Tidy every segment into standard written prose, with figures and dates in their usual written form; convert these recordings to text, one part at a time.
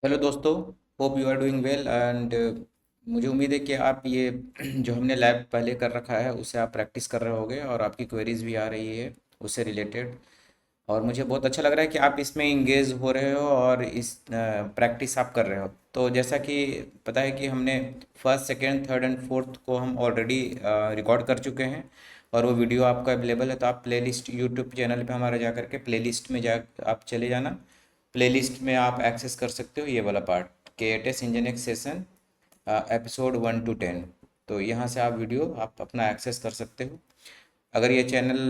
Hello दोस्तों। Hope you are doing well and मुझे उम्मीद है कि आप ये जो हमने लैब पहले कर रखा है उससे आप प्रैक्टिस कर रहे होगे और आपकी क्वेरीज भी आ रही है उससे रिलेटेड। और मुझे बहुत अच्छा लग रहा है कि आप इसमें इंगेज हो रहे हो और इस प्रैक्टिस आप कर रहे हो। तो जैसा कि पता है कि हमने first second third and fourth को हम ऑलरेडी रिकॉर्ड कर चुके हैं और वो वीडियो आपका अवेलेबल है। तो आप प्लेलिस्ट यूट्यूब चैनल पे हमारा जा करके प्लेलिस्ट में जा आप चले जाना। प्लेलिस्ट में आप एक्सेस कर सकते हो ये वाला part K eight s engine session episode 1 to 10। तो यहाँ से आप वीडियो आप अपना एक्सेस कर सकते हो। अगर ये चैनल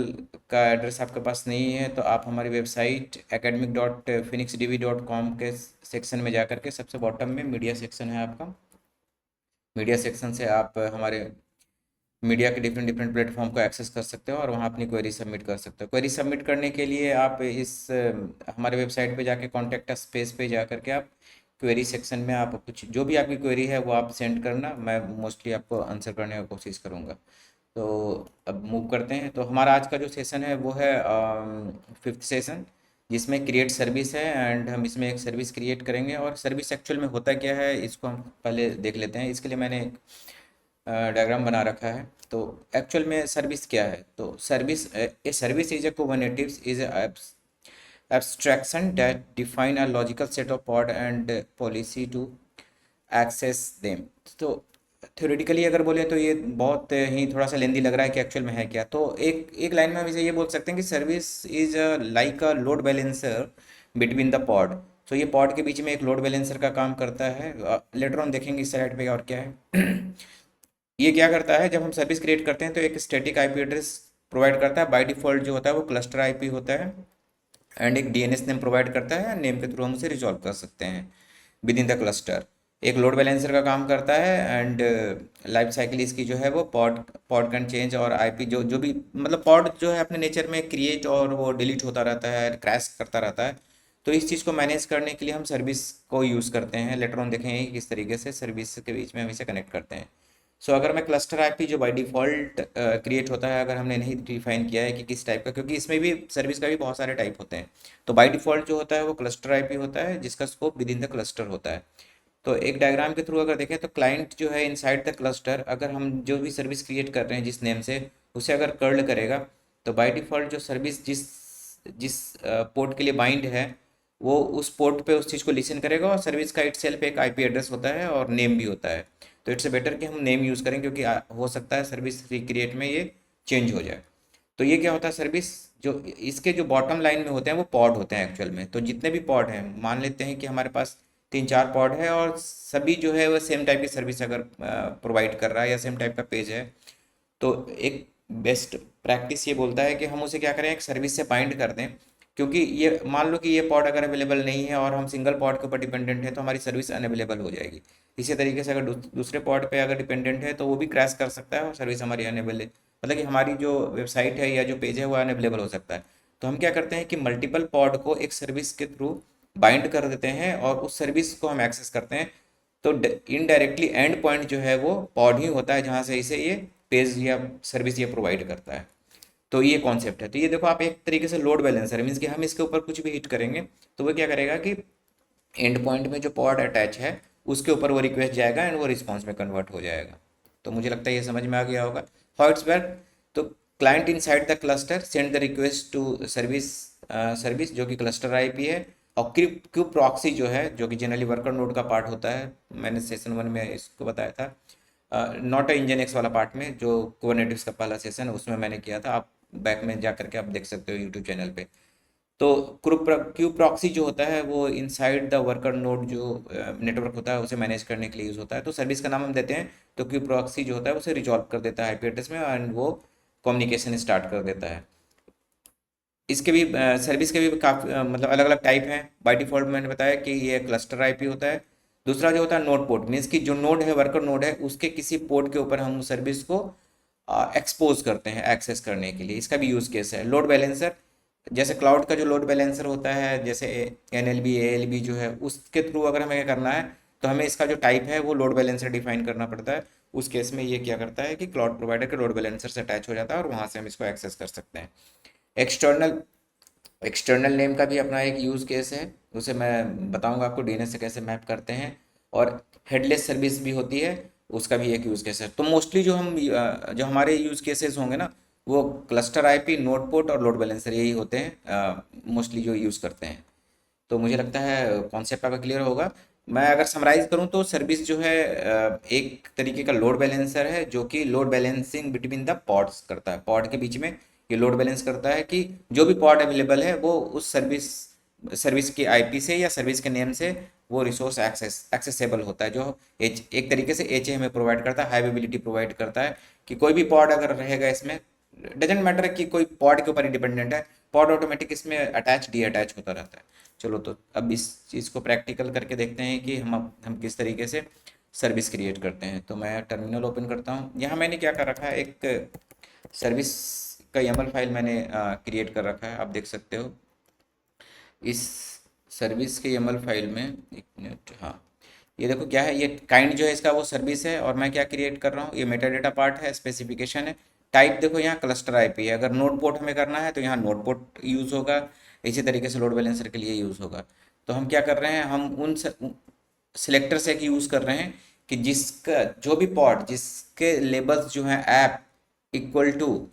का एड्रेस आपके पास नहीं है तो आप हमारी वेबसाइट academic.phoenixdb.com के सेक्शन में जा करके सबसे बॉटम में मीडिया सेक्शन है आपका। मीडिया सेक्शन से आप हमारे मीडिया के डिफरेंट डिफरेंट प्लेटफॉर्म को एक्सेस कर सकते हो और वहाँ अपनी क्वेरी सबमिट कर सकते हो। क्वेरी सबमिट करने के लिए आप हमारे वेबसाइट पे जाके कॉन्टैक्ट अस पेज पे जा करके आप क्वेरी सेक्शन में आप कुछ जो भी आपकी क्वेरी है वो आप सेंड करना। मैं मोस्टली आपको आंसर करने की कोशिश करूँगा। तो अब मूव करते हैं। तो हमारा आज का जो सेशन है वो है फिफ्थ सेशन, जिसमें क्रिएट सर्विस है एंड हम इसमें एक सर्विस क्रिएट करेंगे। और सर्विस एक्चुअल में होता क्या है इसको हम पहले देख लेते हैं। इसके लिए मैंने एक डायग्राम बना रखा है। तो एक्चुअल में सर्विस क्या है? तो service is a Kubernetes is abstraction that define a logical set of pod and policy to access them। तो थ्योरेटिकली अगर बोले तो ये बहुत ही थोड़ा सा लेंदी लग रहा है कि एक्चुअल में है क्या। तो एक एक लाइन में हम इसे ये बोल सकते हैं कि service is like a load balancer between the pod. तो ये पॉड के बीच में एक लोड बैलेंसर का काम करता है। लेटर ऑन देखेंगे इस साइड पे और क्या है। ये क्या करता है, जब हम सर्विस क्रिएट करते हैं तो एक स्टैटिक आईपी एड्रेस प्रोवाइड करता है। बाय डिफॉल्ट जो होता है वो क्लस्टर आईपी होता है एंड एक डीएनएस नेम प्रोवाइड करता है। नेम के थ्रू हम उसे रिजॉल्व कर सकते हैं विद इन द क्लस्टर। एक लोड बैलेंसर का काम करता है एंड लाइफ साइकिल इसकी जो है वो पॉड पॉड कैन चेंज और आईपी जो जो भी मतलब पॉड जो है अपने नेचर में क्रिएट और वो डिलीट होता रहता है, क्रैश करता रहता है। तो इस चीज़ को मैनेज करने के लिए हम सर्विस को यूज़ करते हैं। लेटर ऑन देखेंगे कि किस तरीके से सर्विस के बीच में हम इसे कनेक्ट करते हैं। सो अगर मैं क्लस्टर आईपी जो बाय डिफ़ॉल्ट क्रिएट होता है, अगर हमने नहीं डिफाइन किया है कि किस टाइप का, क्योंकि इसमें भी सर्विस का भी बहुत सारे टाइप होते हैं। तो बाय डिफ़ॉल्ट जो होता है वो क्लस्टर आईपी होता है जिसका scope with in the cluster होता है। तो एक डायग्राम के थ्रू अगर देखें तो क्लाइंट जो है इनसाइड द क्लस्टर, अगर हम जो भी सर्विस क्रिएट कर रहे हैं जिस नेम से उसे अगर कर्ल करेगा तो बाय डिफ़ॉल्ट जो सर्विस जिस जिस पोर्ट के लिए बाइंड है वो उस पोर्ट पे उस चीज़ को लिसन करेगा। और सर्विस का इटसेल्फ एक आईपी एड्रेस होता है और नेम भी होता है। तो इट्स बेटर कि हम नेम यूज़ करें, क्योंकि हो सकता है सर्विस रिक्रिएट में ये चेंज हो जाए। तो ये क्या होता है, सर्विस जो इसके जो बॉटम लाइन में होते हैं वो पॉड होते हैं एक्चुअल में। तो जितने भी पॉड हैं, मान लेते हैं कि हमारे पास 3-4 पॉड है और सभी जो है वो सेम टाइप की सर्विस अगर प्रोवाइड कर रहा है या सेम टाइप का पेज है, तो एक बेस्ट प्रैक्टिस ये बोलता है कि हम उसे क्या करें, एक सर्विस से बाइंड कर दें। क्योंकि ये मान लो कि ये पॉड अगर अवेलेबल नहीं है और हम सिंगल पॉड के ऊपर डिपेंडेंट है तो हमारी सर्विस अनअवेलेबल हो जाएगी। इसी तरीके से अगर दूसरे पॉड पे अगर डिपेंडेंट है तो वो भी क्रैश कर सकता है और सर्विस हमारी अनअवेलेबल, मतलब कि हमारी जो वेबसाइट है या जो पेज है वो अनअवेलेबल हो सकता है। तो हम क्या करते हैं कि मल्टीपल पॉड को एक सर्विस के थ्रू बाइंड कर देते हैं और उस सर्विस को हम एक्सेस करते हैं। तो इनडायरेक्टली एंड पॉइंट जो है वो पॉड ही होता है जहाँ से इसे ये पेज या सर्विस ये प्रोवाइड करता है। तो ये कॉन्सेप्ट है। तो ये देखो आप एक तरीके से लोड बैलेंसर है, मीन्स कि हम इसके ऊपर कुछ भी हिट करेंगे तो वो क्या करेगा कि एंड पॉइंट में जो पॉड अटैच है उसके ऊपर वो रिक्वेस्ट जाएगा एंड वो रिस्पॉन्स में कन्वर्ट हो जाएगा। तो मुझे लगता है ये समझ में आ गया होगा हाउ इट्स वर्क। तो client inside the cluster send the request to service जो कि क्लस्टर आईपी है। और क्यू क्यू प्रॉक्सी जो है, जो कि जनरली वर्कर नोड का पार्ट होता है, मैंने सेशन 1 में इसको बताया था। नॉट अ इंजन एक्स वाला पार्ट में जो कुबरनेटिव्स का पहला सेशन है उसमें मैंने किया था। आप बैक में जा करके आप देख सकते हो यूट्यूब चैनल पे। तो क्यू प्रॉक्सी जो होता है वो इनसाइड द वर्कर नोड जो नेटवर्क होता है उसे मैनेज करने के लिए यूज़ होता है। तो सर्विस का नाम हम देते हैं। तो क्यू प्रॉक्सी जो होता है उसे रिजॉल्व कर देता है आईपी एड्रेस में एंड वो कम्युनिकेशन स्टार्ट कर देता है। इसके भी सर्विस के भी काफ़ी मतलब अलग अलग टाइप हैं। बाय डिफ़ॉल्ट मैंने बताया कि ये क्लस्टर आईपी होता है। दूसरा जो होता है नोड पोर्ट, मीन्स कि जो नोड है वर्कर नोड है उसके किसी पोर्ट के ऊपर हम उस सर्विस को एक्सपोज करते हैं एक्सेस करने के लिए। इसका भी यूज़ केस है। लोड बैलेंसर, जैसे क्लाउड का जो लोड बैलेंसर होता है, जैसे एनएलबी एएलबी जो है उसके थ्रू अगर हमें करना है तो हमें इसका जो टाइप है वो लोड बैलेंसर डिफाइन करना पड़ता है। उस केस में ये क्या करता है कि क्लाउड प्रोवाइडर के लोड बैलेंसर से अटैच हो जाता है और वहाँ से हम इसको एक्सेस कर सकते हैं। एक्सटर्नल एक्सटर्नल नेम का भी अपना एक यूज़ केस है, उसे मैं बताऊंगा आपको डीएनएस से कैसे मैप करते हैं। और हेडलेस सर्विस भी होती है, उसका भी एक यूज़ केस है। तो मोस्टली जो हमारे यूज़ केसेस होंगे ना, वो क्लस्टर आईपी, नोड पोर्ट और लोड बैलेंसर यही होते हैं मोस्टली जो यूज़ करते हैं। तो मुझे लगता है कॉन्सेप्ट आपका क्लियर होगा। मैं अगर समराइज करूं तो सर्विस जो है एक तरीके का लोड बैलेंसर है, जो कि load balancing between the pods करता है। पॉड के बीच में ये लोड बैलेंस करता है कि जो भी पॉड अवेलेबल है वो उस सर्विस सर्विस की आईपी से या सर्विस के नेम से वो रिसोर्स एक्सेसेबल होता है, जो एक तरीके से एच हमें प्रोवाइड करता है, हाई अवेबिलिटी प्रोवाइड करता है कि कोई भी पॉड अगर रहेगा इसमें, डजेंट मैटर कि कोई पॉड के ऊपर ही डिपेंडेंट है, पॉड ऑटोमेटिक इसमें अटैच डी अटैच होता रहता है। चलो तो अब इस चीज़ को प्रैक्टिकल करके देखते हैं कि हम किस तरीके से सर्विस क्रिएट करते हैं। तो मैं टर्मिनल ओपन करता हूँ। यहाँ मैंने क्या कर रखा है, एक सर्विस का YAML फाइल मैंने क्रिएट कर रखा है, आप देख सकते हो। इस सर्विस के YAML फाइल में, एक मिनट, हाँ, ये देखो क्या है, ये काइंड जो है इसका वो सर्विस है, और मैं क्या क्रिएट कर रहा हूँ, ये मेटा डेटा पार्ट है, स्पेसिफिकेशन है। टाइप देखो यहाँ क्लस्टर आईपी है, अगर नोड पोर्ट हमें करना है तो यहाँ नोड पोर्ट यूज़ होगा, इसी तरीके से लोड बैलेंसर के लिए यूज़ होगा। तो हम क्या कर रहे हैं, हम सिलेक्टर से एक यूज़ कर रहे हैं कि जिसका जो भी पॉड जिसके लेबल्स जो हैं app equal to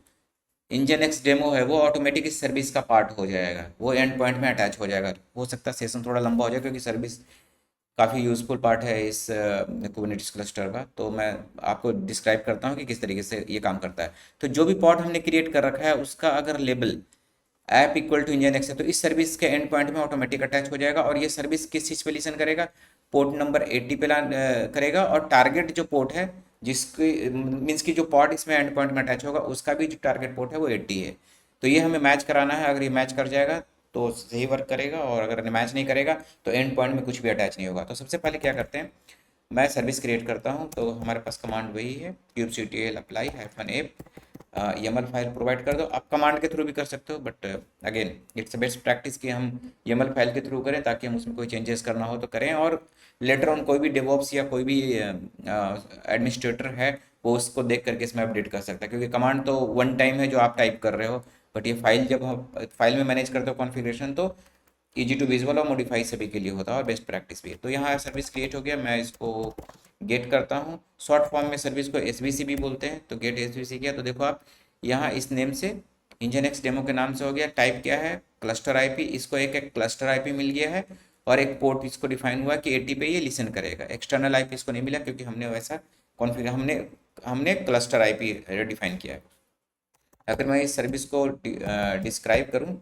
engine X demo है, वो ऑटोमेटिक इस सर्विस का पार्ट हो जाएगा, वो एंड पॉइंट में अटैच हो जाएगा। हो सकता है सेशन थोड़ा लंबा हो जाए, क्योंकि सर्विस काफ़ी यूज़फुल पार्ट है इस कुबरनेटिस क्लस्टर का। तो मैं आपको डिस्क्राइब करता हूँ कि किस तरीके से ये काम करता है। तो जो भी पॉड हमने क्रिएट कर रखा है उसका अगर label app equal to engine X है, तो इस सर्विस के एंड पॉइंट में ऑटोमेटिक अटैच हो जाएगा। और ये सर्विस किस चीज़ पे लिसन करेगा, पोर्ट नंबर 80 पे करेगा। और टारगेट जो पोर्ट है, जिसकी मीन्स की जो पॉड इसमें एंड पॉइंट में अटैच होगा, उसका भी जो टारगेट पोर्ट है वो 80 है। तो ये हमें मैच कराना है। अगर ये मैच कर जाएगा तो सही वर्क करेगा, और अगर मैच नहीं करेगा तो एंड पॉइंट में कुछ भी अटैच नहीं होगा। तो सबसे पहले क्या करते हैं, मैं सर्विस क्रिएट करता हूँ। तो हमारे पास कमांड वही है, kubectl apply -app, YAML file provide कर दो। आप कमांड के थ्रू भी कर सकते हो, but again it's best practice कि हम YAML फाइल के थ्रू करें, ताकि हम उसमें कोई चेंजेस करना हो तो करें, और लेटर ऑन कोई भी डेवॉप्स या कोई भी एडमिनिस्ट्रेटर है वो उसको देख करके इसमें अपडेट कर सकता है। क्योंकि कमांड तो वन टाइम है जो आप टाइप कर रहे हो, बट ये फाइल जब हम फाइल में मैनेज करते हो कॉन्फ़िगरेशन, तो ईजी टू विजुअल और मॉडिफाई सभी के लिए होता है, और बेस्ट प्रैक्टिस भी है। तो यहाँ सर्विस क्रिएट हो गया, मैं इसको गेट करता हूँ। शॉर्ट फॉर्म में सर्विस को एसवीसी भी बोलते हैं। तो गेट एसवीसी किया तो देखो आप यहाँ इस नेम से इंजन एक्स डेमो के नाम से हो गया। टाइप क्या है, क्लस्टर आईपी, इसको एक क्लस्टर आईपी मिल गया है, और एक पोर्ट इसको डिफाइन हुआ कि 80 पे ये लिसन करेगा। एक्सटर्नल आईपी इसको नहीं मिला, क्योंकि हमने वैसा कॉन्फ़िगर हमने हमने क्लस्टर आईपी डिफाइन किया है। अगर मैं इस सर्विस को डिस्क्राइब करूँ,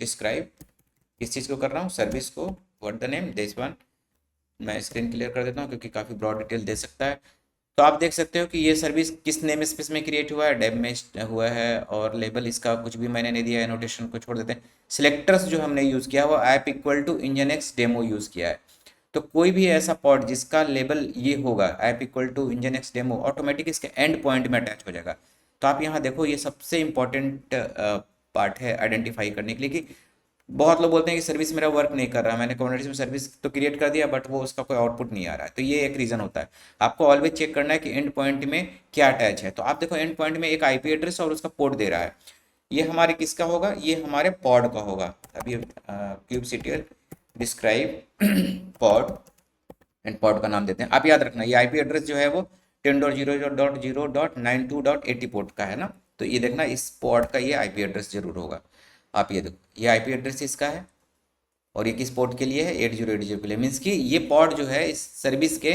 डिस्क्राइब किस चीज़ को कर रहा हूँ, सर्विस को, what the name this one. मैं स्क्रीन क्लियर कर देता हूँ, क्योंकि काफ़ी ब्रॉड डिटेल दे सकता है। तो आप देख सकते हो कि ये सर्विस किस नेम स्पेस में क्रिएट हुआ है, डेब में हुआ है, और लेबल इसका कुछ भी मैंने नहीं दिया है, नोटेशन को छोड़ देते हैं। सिलेक्टर्स जो हमने यूज़ किया वो app equal to engine X demo use किया है। तो कोई भी ऐसा पॉड जिसका लेबल ये होगा app equal to engine X demo, automatic इसके एंड पॉइंट में अटैच हो जाएगा। तो आप यहाँ देखो, ये सबसे इंपॉर्टेंट पार्ट है आइडेंटिफाई करने के लिए, कि बहुत लोग बोलते हैं कि सर्विस मेरा वर्क नहीं कर रहा, मैंने कम्युनिटी में सर्विस तो क्रिएट कर दिया, बट वो उसका कोई आउटपुट नहीं आ रहा है। तो ये एक रीज़न होता है। आपको ऑलवेज चेक करना है कि एंड पॉइंट में क्या अटैच है। तो आप देखो, एंड पॉइंट में एक आईपी एड्रेस और उसका पोर्ट दे रहा है। ये हमारे किसका होगा, ये हमारे पॉड का होगा। अभी kubectl describe pod, and pod का नाम देते हैं। आप याद रखना, ये आईपी एड्रेस जो है वो 10.0.0.92.80 पोर्ट का है ना। तो ये देखना, इस पॉड का ये आईपी एड्रेस जरूर होगा। आप ये देखो, ये आईपी एड्रेस इसका है, और ये किस पोर्ट के लिए है, 8080 के लिए। मीन्स कि ये पॉड जो है इस सर्विस के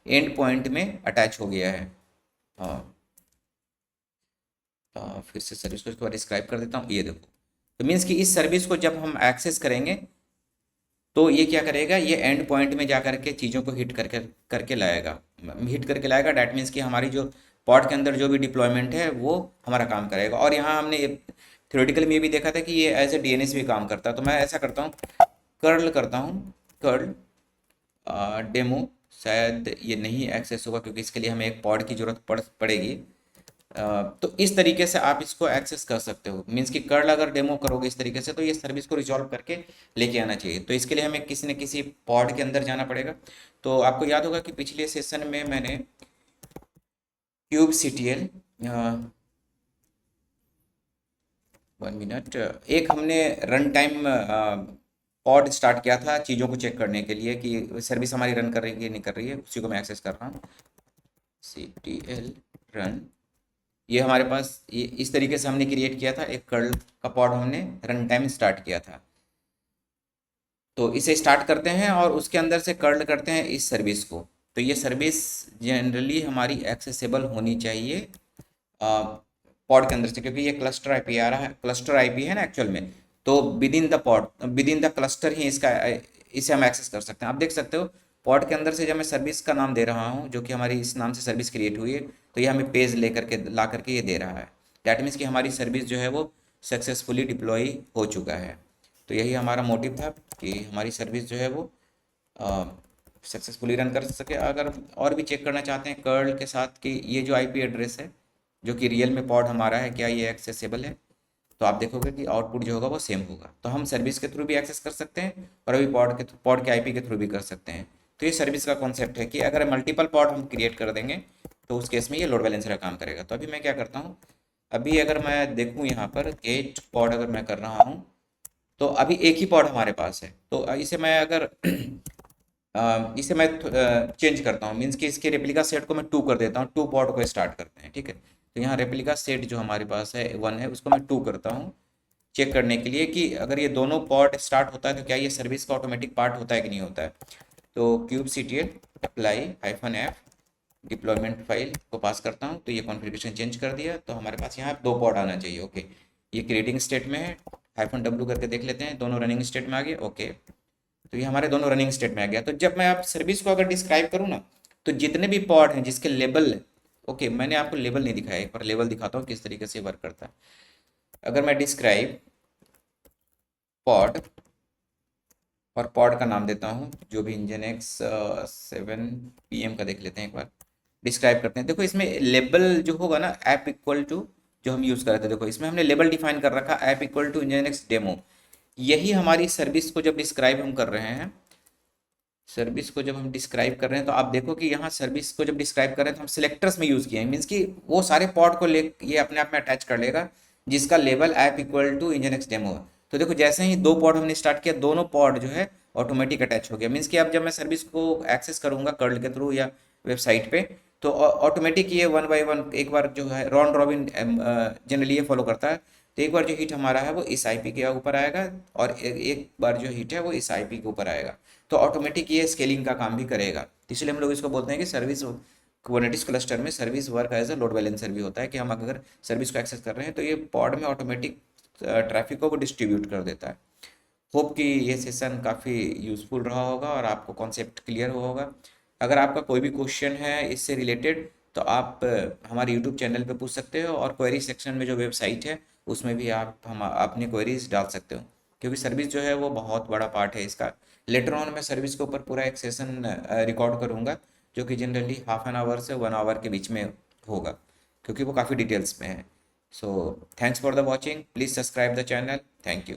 एंड पॉइंट में अटैच हो गया है। हाँ, फिर से सर्विस को इसको डिस्क्राइब कर देता हूँ। ये देखो, तो मीन्स कि इस सर्विस को जब हम एक्सेस करेंगे तो ये क्या करेगा, ये एंड पॉइंट में जा करके चीज़ों को हिट करके करके लाएगा। हिट करके लाएगा, डैट मीन्स कि हमारी जो पॉड के अंदर जो भी डिप्लॉयमेंट है वो हमारा काम करेगा। और यहाँ हमने थ्योरेटिकल में ये भी देखा था कि ये एज ए डीएनएस भी काम करता है। तो मैं ऐसा करता हूँ, कर्ल करता हूँ, कर्ल डेमो। शायद ये नहीं एक्सेस होगा, क्योंकि इसके लिए हमें एक पॉड की जरूरत पड़ेगी। तो इस तरीके से आप इसको एक्सेस कर सकते हो। मीन्स कि कर्ल अगर डेमो करोगे इस तरीके से, तो ये सर्विस को रिजॉल्व करके लेके आना चाहिए। तो इसके लिए हमें किसी न किसी पॉड के अंदर जाना पड़ेगा। तो आपको याद होगा कि पिछले सेशन में मैंने kubectl 1 मिनट। एक हमने रन टाइम पॉड स्टार्ट किया था चीज़ों को चेक करने के लिए कि सर्विस हमारी रन कर रही है कि नहीं कर रही है, उसी को मैं एक्सेस कर रहा हूँ। ctl रन, ये हमारे पास ये इस तरीके से हमने क्रिएट किया था, एक कर्ल का पॉड हमने रन टाइम स्टार्ट किया था। तो इसे स्टार्ट करते हैं और उसके अंदर से कर्ल करते हैं इस सर्विस को। तो ये सर्विस जनरली हमारी एक्सेसिबल होनी चाहिए पॉड के अंदर से, क्योंकि ये क्लस्टर आईपी आ रहा है, क्लस्टर आईपी है ना एक्चुअल में। तो within the pod, within the cluster ही इसका इसे हम एक्सेस कर सकते हैं। आप देख सकते हो पॉड के अंदर से जब मैं सर्विस का नाम दे रहा हूँ, जो कि हमारी इस नाम से सर्विस क्रिएट हुई है, तो ये हमें पेज लेकर के ला करके ये दे रहा है। दैट मीन्स कि हमारी सर्विस जो है वो सक्सेसफुली डिप्लॉय हो चुका है। तो यही हमारा मोटिव था कि हमारी सर्विस जो है वो सक्सेसफुली रन कर सके। अगर और भी चेक करना चाहते हैं कर्ल के साथ कि ये जो आईपी एड्रेस है जो कि रियल में पॉड हमारा है, क्या ये एक्सेसिबल है, तो आप देखोगे कि आउटपुट जो होगा वो सेम होगा। तो हम सर्विस के थ्रू भी एक्सेस कर सकते हैं और अभी पॉड के आईपी के थ्रू भी कर सकते हैं। तो ये सर्विस का कॉन्सेप्ट है कि अगर मल्टीपल पॉड हम क्रिएट कर देंगे तो उस केस में ये लोड बैलेंसर का काम करेगा। तो अभी मैं क्या करता हूँ, अभी अगर मैं देखूँ यहाँ पर गेट पॉड अगर मैं कर रहा हूँ, तो अभी एक ही पॉड हमारे पास है। तो इसे मैं अगर इसे मैं चेंज करता हूँ, मीन्स कि इसके रेप्लिका सेट को मैं 2 कर देता हूँ, 2 पॉड को स्टार्ट करते हैं, ठीक है। तो यहाँ रेप्लिका सेट जो हमारे पास है 1 है, उसको मैं 2 करता हूँ चेक करने के लिए कि अगर ये दोनों पॉड स्टार्ट होता है तो क्या ये सर्विस का ऑटोमेटिक पार्ट होता है कि नहीं होता है। तो kubectl apply -f deployment file को पास करता हूँ, तो ये कॉन्फ़िगरेशन चेंज कर दिया। तो हमारे पास यहाँ 2 पॉड आना चाहिए, ओके। ये क्रिएटिंग स्टेट में है, -w करके देख लेते हैं, दोनों रनिंग स्टेट में आ गए, ओके। तो ये हमारे दोनों रनिंग स्टेट में आ गया। तो जब मैं आप सर्विस को अगर डिस्क्राइब करूँ ना, तो जितने भी पॉड हैं जिसके लेबल, ओके, मैंने आपको लेबल नहीं दिखाया, एक बार लेबल दिखाता हूँ किस तरीके से वर्क करता है। अगर मैं डिस्क्राइब पॉड और पॉड का नाम देता हूँ जो भी इंजन एक्स 7 PM का देख लेते हैं एक बार, डिस्क्राइब करते हैं। देखो इसमें लेबल जो होगा ना, ऐप इक्वल टू, जो हम यूज़ कर रहे थे, देखो इसमें हमने लेबल डिफाइन कर रखा, app equal to engine X demo. यही हमारी सर्विस को जब डिस्क्राइब हम कर रहे हैं, सर्विस को जब हम डिस्क्राइब कर रहे हैं, तो आप देखो कि यहाँ सर्विस को जब डिस्क्राइब कर रहे हैं तो हम सिलेक्टर्स में यूज़ किए हैं, मीन्स कि वो सारे पॉड को ले ये अपने आप में अटैच कर लेगा जिसका level app equal to engine X demo है। तो देखो जैसे ही 2 पॉड हमने स्टार्ट किया, दोनों पॉड जो है ऑटोमेटिक अटैच हो गया। मीन्स कि अब जब मैं सर्विस को एक्सेस करूँगा कर्ल के थ्रू या वेबसाइट पे, तो ऑटोमेटिक ये 1 बाई 1 एक बार जो है राउंड रॉबिन जनरली ये फॉलो करता है। तो एक बार जो हिट हमारा है वो इस आईपी के ऊपर आएगा और एक बार जो हिट है वो इस आईपी के ऊपर आएगा। तो ऑटोमेटिक ये स्केलिंग का काम भी करेगा। इसलिए हम लोग इसको बोलते हैं कि सर्विस कुबरनेटिस क्लस्टर में service work as a load balancer भी होता है, कि हम अगर सर्विस को एक्सेस कर रहे हैं तो ये पॉड में ऑटोमेटिक ट्रैफिक को डिस्ट्रीब्यूट कर देता है। होप कि ये सेशन काफ़ी यूज़फुल रहा होगा और आपको कॉन्सेप्ट क्लियर हुआ होगा। अगर आपका कोई भी क्वेश्चन है इससे रिलेटेड, तो आप हमारे यूट्यूब चैनल पे पूछ सकते हो, और क्वेरी सेक्शन में जो वेबसाइट है उसमें भी आप हम अपनी क्वेरीज डाल सकते हो, क्योंकि सर्विस जो है वो बहुत बड़ा पार्ट है इसका। लेटर ऑन मैं सर्विस के ऊपर पूरा एक सेशन रिकॉर्ड करूँगा, जो कि जनरली हाफ एन आवर से 1 आवर के बीच में होगा, क्योंकि वो काफ़ी डिटेल्स में है। So thanks for the watching, please subscribe the channel, thank you.